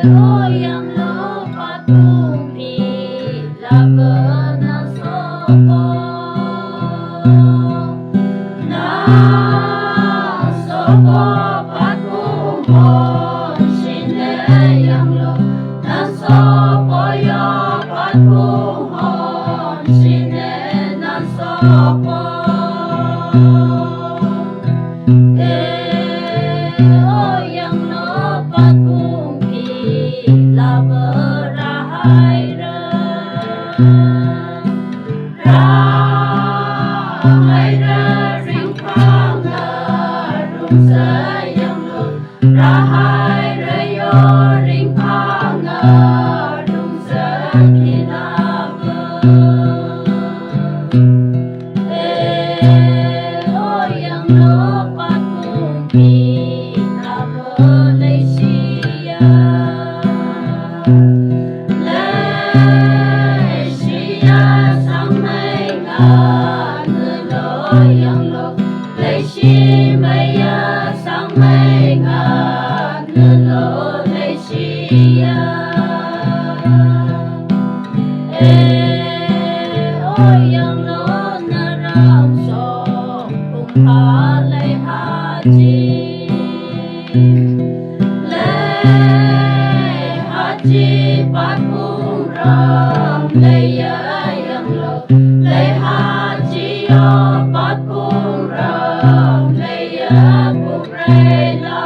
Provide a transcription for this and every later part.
yang lupa tumpi la bena sopo na sopo patumon sine yang lo na sopo yo patumon sine na sopo yang lupa tumpi la berahai rahai ring pangarung sayang lo rahai yo ring pangarung sakinabe yang lupa tumpi la Malaysia sang mai ngan lo yang lo Malaysia maya sang mai ngan lo Malaysia yang lo narang song kung halay haji haji patung ram laya yang lo lay haji yo patung ram laya purela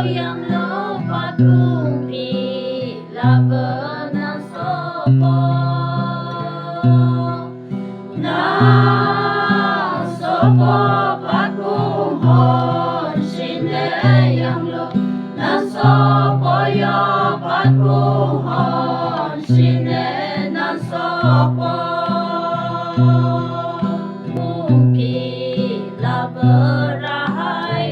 yang lo patung pi la bena sopo na sopo patung hon sine yang lo na sopo yo patung hon sine na sopo tumpi la berahai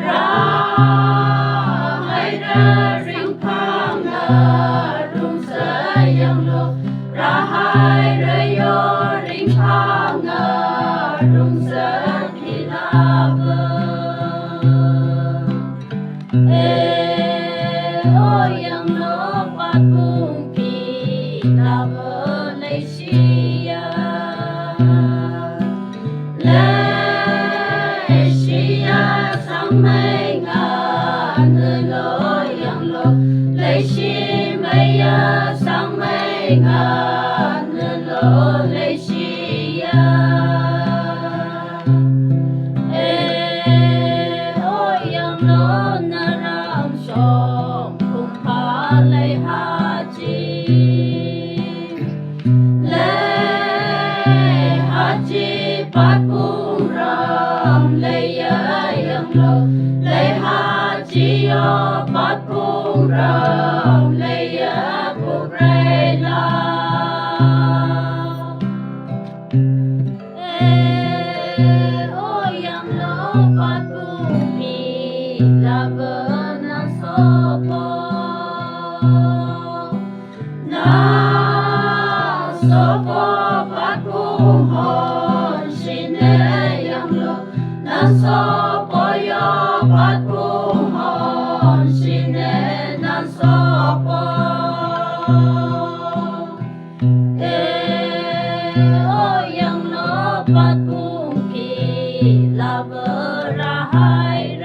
rahai ring pangarung sayang lo rahai yo ring pangarung sakinabe yang lupa tumpi la Malaysia sang mai ngan lo yang lo Malaysia maya sang mai ngan lo Malaysia yang lo narang song kung halay haji haji patung ram laya yang lo lay haji yo patung ram laya purela yang lupa tumpi la bena sopo na sopo patung hon sine yang lo na sopo yo patung hon sine na sopo yang lupa tumpi la berahai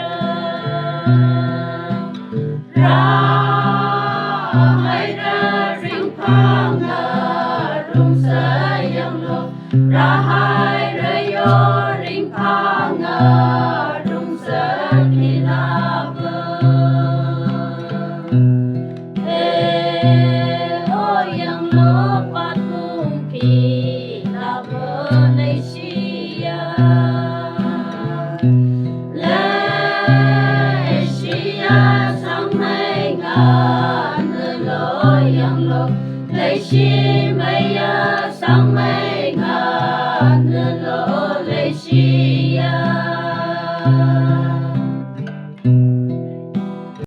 rahai ring pangarung sayang lo rahai yo ring pangarung sakinabe yang lupa tumpi la Malaysia sang mai ngan lo yang lo Malaysia maya sang mai